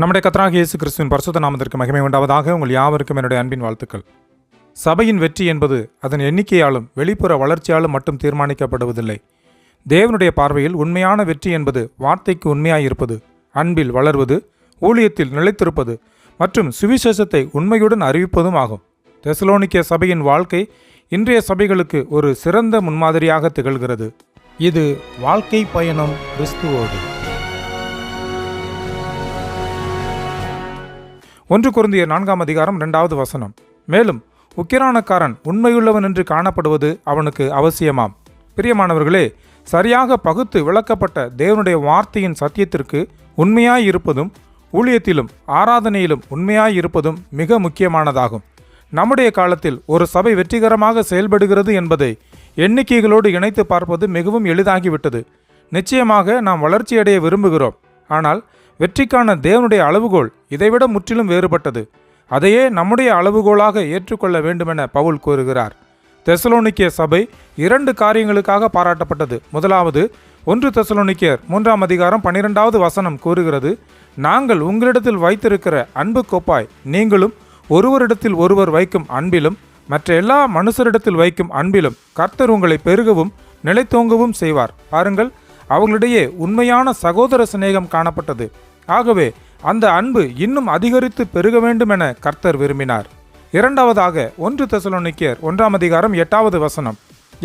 நம்முடைய கர்த்தராகிய இயேசு கிறிஸ்துவின் பரிசுத்த நாமத்திற்கு மகிமை உண்டாவதாக. உங்கள் யாவருக்கும் என்னுடைய அன்பின் வாழ்த்துக்கள். சபையின் வெற்றி என்பது அதன் எண்ணிக்கையாலும் வெளிப்புற வளர்ச்சியாலும் மட்டும் தீர்மானிக்கப்படுவதில்லை. தேவனுடைய பார்வையில் உண்மையான வெற்றி என்பது வார்த்தைக்கு உண்மையாயிருப்பது, அன்பில் வளர்வது, ஊழியத்தில் நிலைத்திருப்பது மற்றும் சுவிசேஷத்தை உண்மையுடன் அறிவிப்பதும் ஆகும். தெசலோனிக்கே சபையின் வாழ்க்கை இன்றைய சபைகளுக்கு ஒரு சிறந்த முன்மாதிரியாக திகழ்கிறது. இது வாழ்க்கை பயணம் கிறிஸ்துவோடு. 1 கொரிந்தியர் 4 அதிகாரம் 2வது வசனம். மேலும் உக்கிரானக்காரன் உண்மையுள்ளவன் என்று காணப்படுவது அவனுக்கு அவசியமாம். பிரியமானவர்களே, சரியாக பகுத்து விளக்கப்பட்ட தேவனுடைய வார்த்தையின் சத்தியத்திற்கு உண்மையாயிருப்பதும் ஊழியத்திலும் ஆராதனையிலும் உண்மையாயிருப்பதும் மிக முக்கியமானதாகும். நம்முடைய காலத்தில் ஒரு சபை வெற்றிகரமாக செயல்படுகிறது என்பதை எண்ணிக்கைகளோடு இணைத்து பார்ப்பது மிகவும் எளிதாகிவிட்டது. நிச்சயமாக நாம் வளர்ச்சியடைய விரும்புகிறோம். ஆனால் வெற்றிக்கான தேவனுடைய அளவுகோல் இதைவிட முற்றிலும் வேறுபட்டது. அதையே நம்முடைய அளவுகோலாக ஏற்றுக்கொள்ள வேண்டுமென பவுல் கூறுகிறார். தெசலோனிக்கே சபை 2 காரியங்களுக்காக பாராட்டப்பட்டது. முதலாவது, 1 தெசலோனிக்கேயர் 3 அதிகாரம் 12வது வசனம் கூறுகிறது, நாங்கள் உங்களிடத்தில் வைத்திருக்கிற அன்பு கோப்பாய் நீங்களும் ஒருவரிடத்தில் ஒருவர் வைக்கும் அன்பிலும் மற்ற எல்லா மனுஷரிடத்தில் வைக்கும் அன்பிலும் கர்த்தர் உங்களை பெருகவும் நிலைத்தோங்கவும் செய்வார். பாருங்கள், அவர்களிடையே உண்மையான சகோதர சிநேகம் காணப்பட்டது. ஆகவே அந்த அன்பு இன்னும் அதிகரித்து பெருக வேண்டும் என கர்த்தர் விரும்பினார். இரண்டாவதாக, 1 தெசலோனிக்கேயர் 1 அதிகாரம் 8வது வசனம்.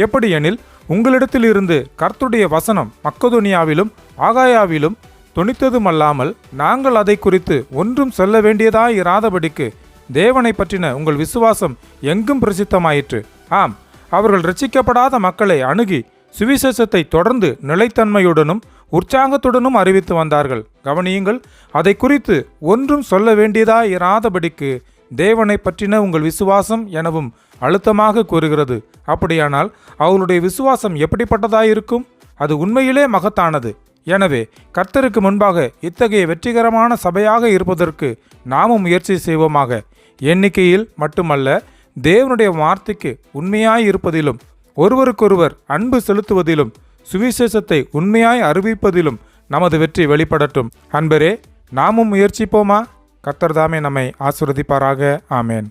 எப்படி எனில், உங்களிடத்தில் இருந்து கர்த்தருடைய வசனம் மக்கதோனியாவிலும் ஆகாயாவிலும் துணித்ததுமல்லாமல் நாங்கள் அதை குறித்து ஒன்றும் சொல்ல வேண்டியதாயிராதபடிக்கு தேவனை பற்றின உங்கள் விசுவாசம் எங்கும் பிரசித்தமாயிற்று. ஆம், அவர்கள் ரட்சிக்கப்படாத மக்களை அணுகி சுவிசேஷத்தை தொடர்ந்து நிலைத்தன்மையுடனும் உற்சாகத்துடனும் அறிவித்து வந்தார்கள். கவனியுங்கள், அதை குறித்து ஒன்றும் சொல்ல வேண்டியதாயிராதபடிக்கு தேவனை பற்றின உங்கள் விசுவாசம் எனவும் அழுத்தமாக கூறுகிறது. அப்படியானால் அவர்களுடைய விசுவாசம் எப்படிப்பட்டதாயிருக்கும்? அது உண்மையிலே மகத்தானது. எனவே கர்த்தருக்கு முன்பாக இத்தகைய வெற்றிகரமான சபையாக இருப்பதற்கு நாமும் முயற்சி செய்வோமாக. எண்ணிக்கையில் மட்டுமல்ல, தேவனுடைய வார்த்தைக்கு உண்மையாயிருப்பதிலும் ஒருவருக்கொருவர் அன்பு செலுத்துவதிலும் சுவிசேஷத்தை உண்மையாய் அறிவிப்பதிலும் நமது வெற்றி வெளிப்படட்டும். அன்பரே, நாமும் முயற்சிப்போமா? கர்த்தர் தாமே நம்மை ஆசீர்வதிப்பாராக. ஆமேன்.